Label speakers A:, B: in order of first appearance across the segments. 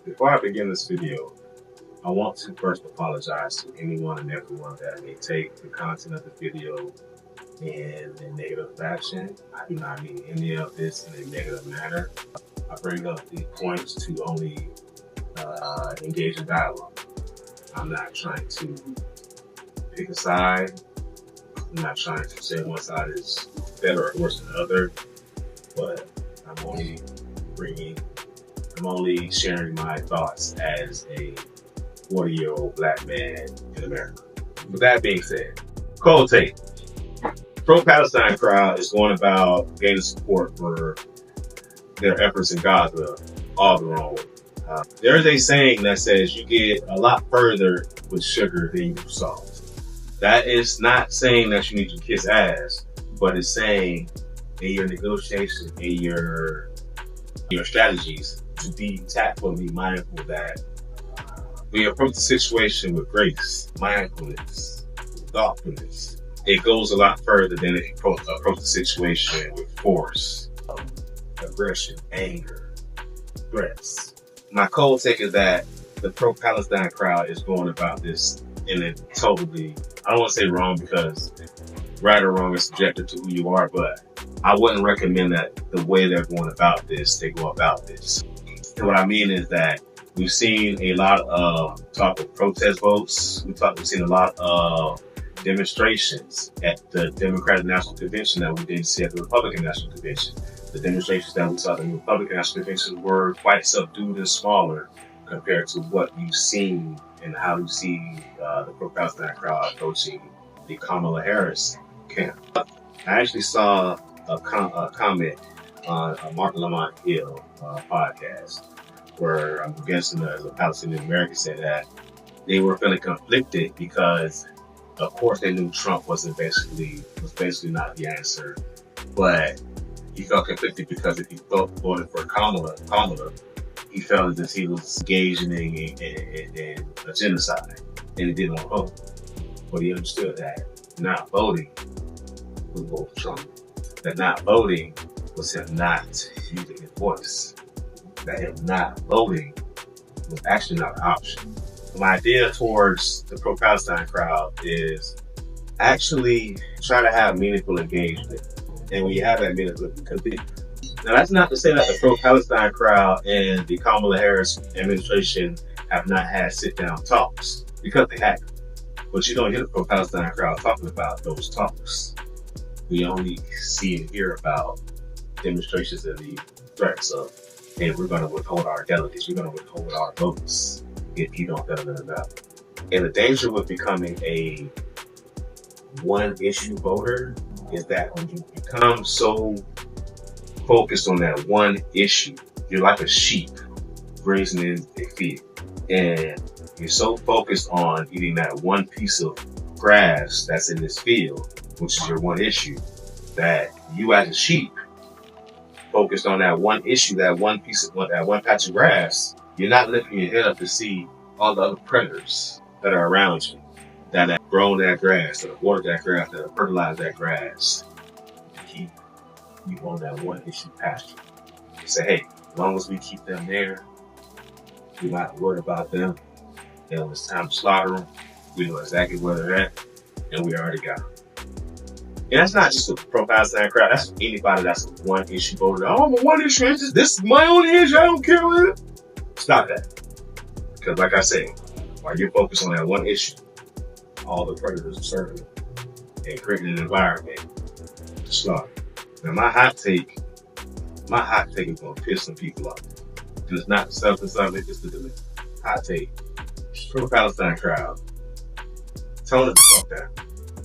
A: Before I begin this video, I want to first apologize to anyone and everyone that may take the content of the video in a negative fashion. I do not mean any of this in a negative manner. I bring up these points to only engage in dialogue. I'm not trying to pick a side. I'm not trying to say one side is better or worse than the other, but I'm only sharing my thoughts as a 40-year-old black man in America. With that being said, cold take. Pro-Palestine crowd is going about gaining support for their efforts in Gaza all the wrong way. There is a saying that says you get a lot further with sugar than you do salt. That is not saying that you need to kiss ass, but it's saying in your negotiations, in your strategies, to be tactful and be mindful that we approach the situation with grace, mindfulness, thoughtfulness. It goes a lot further than it approach the situation with force, aggression, anger, threats. My cold take is that the pro-Palestine crowd is going about this in a totally, I don't want to say wrong, because right or wrong is subjective to who you are, but I wouldn't recommend that the way they're going about this, they go about this. And what I mean is that we've seen a lot of talk of protest votes. We've seen a lot of demonstrations at the Democratic National Convention that we didn't see at the Republican National Convention. The demonstrations that we saw at the Republican National Convention were quite subdued and smaller compared to what you've seen and how you see the pro-Palestine crowd approaching the Kamala Harris camp. I actually saw a comment on a Martin Lamont Hill podcast where I'm guessing as a Palestinian American said that they were feeling conflicted because of course they knew Trump was basically not the answer, but he felt conflicted because if he voted for Kamala, he felt as if he was engaging in a genocide and he didn't want to vote. But he understood that not voting was vote for Trump. That not voting was him not using his voice. That him not voting was actually not an option. My idea towards the pro-Palestine crowd is actually try to have meaningful engagement. And when you have that meaningful engagement, now that's not to say that the pro-Palestine crowd and the Kamala Harris administration have not had sit-down talks, because they haven't. But you don't hear the pro-Palestine crowd talking about those talks. We only see and hear about demonstrations and the threats of, hey, we're going to withhold our delegates, we're going to withhold our votes if you don't da-da-da-da. And the danger with becoming a one-issue voter is that when you become so focused on that one issue, you're like a sheep grazing in a field. And you're so focused on eating that one piece of grass that's in this field, which is your one issue, that you as a sheep focused on that one issue, that one patch of grass, you're not lifting your head up to see all the other predators that are around you, that have grown that grass, that have watered that grass, that have fertilized that grass, to keep you on that one issue pasture. You say, hey, as long as we keep them there, we're not worried about them. And when it's time to slaughter them, we know exactly where they're at, and we already got them. And that's not just a pro-Palestine crowd, that's anybody that's a one issue voter. Oh, I'm a one issue, this is my only issue, I don't care what it is. Stop that. Because like I say, while you're focused on that one issue, all the predators are serving and creating an environment to slaughter. Now my hot take is going to piss some people off. And it's not the substance of it, it's the hot take. Pro-Palestine crowd, tone it the fuck down.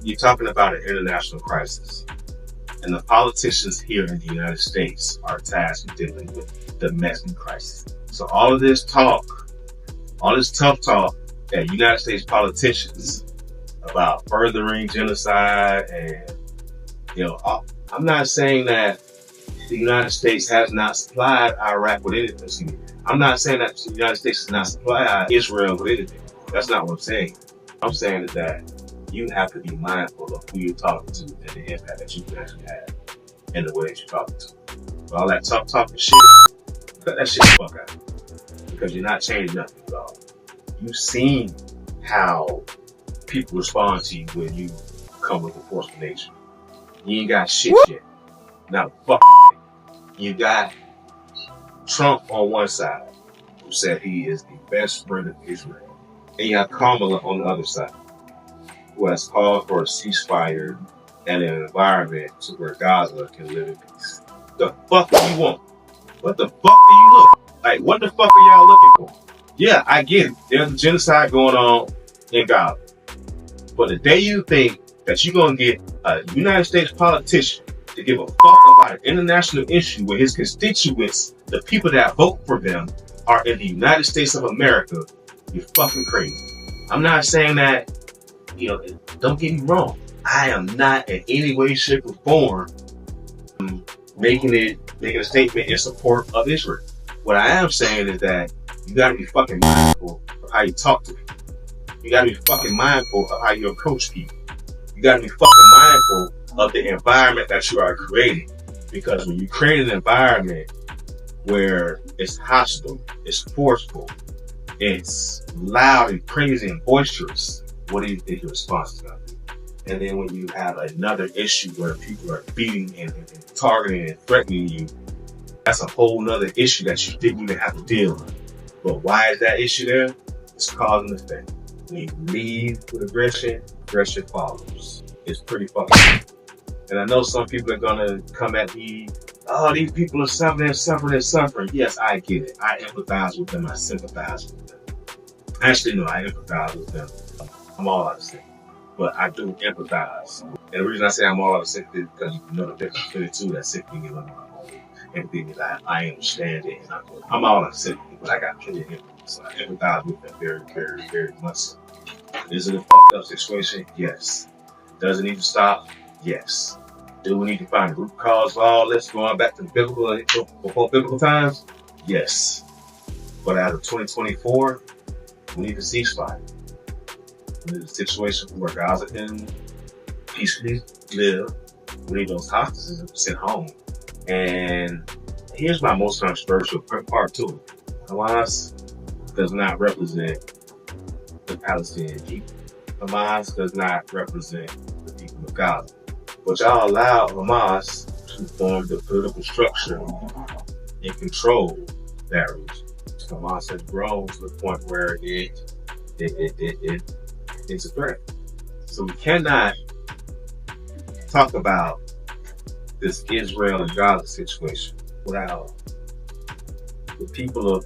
A: You're talking about an international crisis. And the politicians here in the United States are tasked with dealing with domestic crisis. So all of this talk, all this tough talk that United States politicians about furthering genocide and, I'm not saying that the United States has not supplied Iraq with anything. I'm not saying that the United States has not supplied Israel with anything. That's not what I'm saying. I'm saying is that you have to be mindful of who you're talking to and the impact that you can actually have and the way that you're talking to. All that tough talking shit, cut that shit the fuck out. because you're not changing nothing, dog. You've seen how people respond to you when you come with a forceful nature. You ain't got shit yet. Not a fucking thing. You got Trump on one side, who said he is the best friend of Israel. And you have Kamala on the other side, who has called for a ceasefire and an environment to where Gaza can live in peace. The fuck do you want? What the fuck do you look? Like, what the fuck are y'all looking for? Yeah, I get it. There's a genocide going on in Gaza. But the day you think that you're going to get a United States politician to give a fuck about an international issue where his constituents, the people that vote for them, are in the United States of America, you're fucking crazy. I'm not saying that, don't get me wrong. I am not in any way, shape, or form making a statement in support of Israel. What I am saying is that you gotta be fucking mindful of how you talk to people. You gotta be fucking mindful of how you approach people. You gotta be fucking mindful of the environment that you are creating. Because when you create an environment where it's hostile, it's forceful, it's loud and crazy and boisterous, what do you think your response is going to be? And then when you have another issue where people are beating and targeting and threatening you, that's a whole nother issue that you didn't even have to deal with. But why is that issue there? It's cause and effect. When you lead with aggression, aggression follows. It's pretty fucking. And I know some people are gonna come at me, oh, these people are suffering. Yes, I get it. I empathize with them. I sympathize with them. Actually, no, I empathize with them. I'm all out of sympathy. But I do empathize. And the reason I say I'm all out of sympathy is because you know the difference between the two. That sympathy is my own. Empathy means I understand it. And I'm all out of sympathy, but I got plenty of empathy. So I empathize with them very, very, very much so. Is it a fucked up situation? Yes. Does it need to stop? Yes. Do we need to find the root cause of all this going back to before biblical times? Yes. But as of 2024, we need a ceasefire. We need a situation where Gaza can peacefully live. We need those hostages sent home. And here's my most controversial part to it. Hamas does not represent the Palestinian people. Hamas does not represent the people of Gaza. But y'all allow Hamas to form the political structure and control that region. Hamas has grown to the point where it's a threat. So we cannot talk about this Israel and Gaza situation without the people of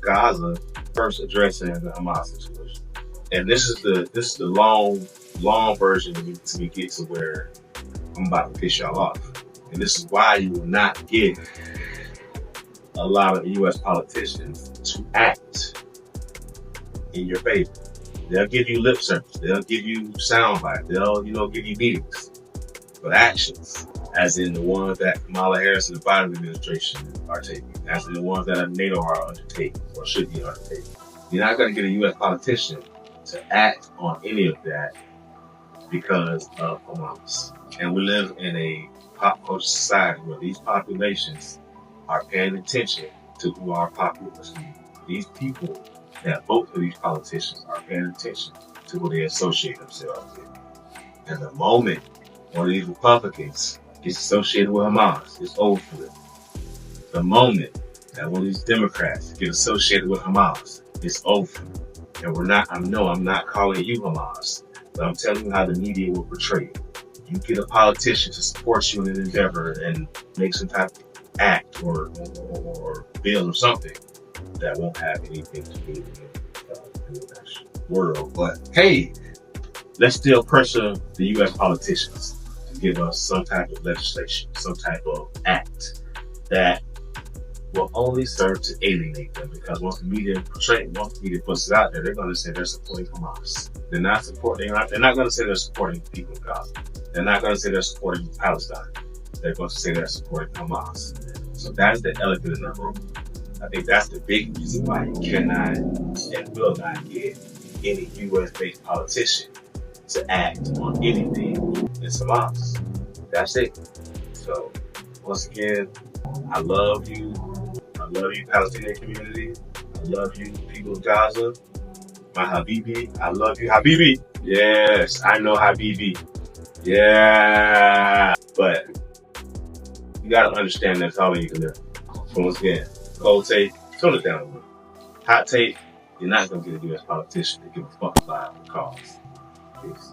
A: Gaza first addressing the Hamas situation. And this is the long version until we get to where I'm about to piss y'all off. And this is why you will not get a lot of U.S. politicians to act in your favor. They'll give you lip service. They'll give you sound bites. They'll, give you meetings. But actions, as in the ones that Kamala Harris and the Biden administration are taking, as in the ones that NATO are undertaking or should be undertaking. You're not going to get a U.S. politician to act on any of that because of Hamas. And we live in a pop culture society where these populations are paying attention to who our populace is. These people that vote for these politicians are paying attention to who they associate themselves with. And the moment one of these Republicans gets associated with Hamas, it's over for them. The moment that one of these Democrats get associated with Hamas, it's over. And I'm not calling you Hamas, but I'm telling you how the media will portray it. You get a politician to support you in an endeavor and make some type of act or bill or something that won't have anything to do with that world. But hey, let's still pressure the U.S. politicians to give us some type of legislation, some type of act that will only serve to alienate them. Because once the media puts it out there, they're going to say they're supporting Hamas. They're not going to say they're supporting the people of Gaza. They're not going to say they're supporting Palestine. They're going to say they're supporting Hamas. So that's the elephant in the room. I think that's the big reason why you cannot and will not get any U.S.-based politician to act on anything in Hamas. That's it. So once again, I love you, Palestinian community. I love you, people of Gaza. My Habibi, I love you, Habibi. Yes, I know Habibi. Yeah. But you gotta understand that's all you can do. So once again, cold take, tone it down a little. Hot take, you're not gonna get a US politician to give a fuck about the cause. Peace.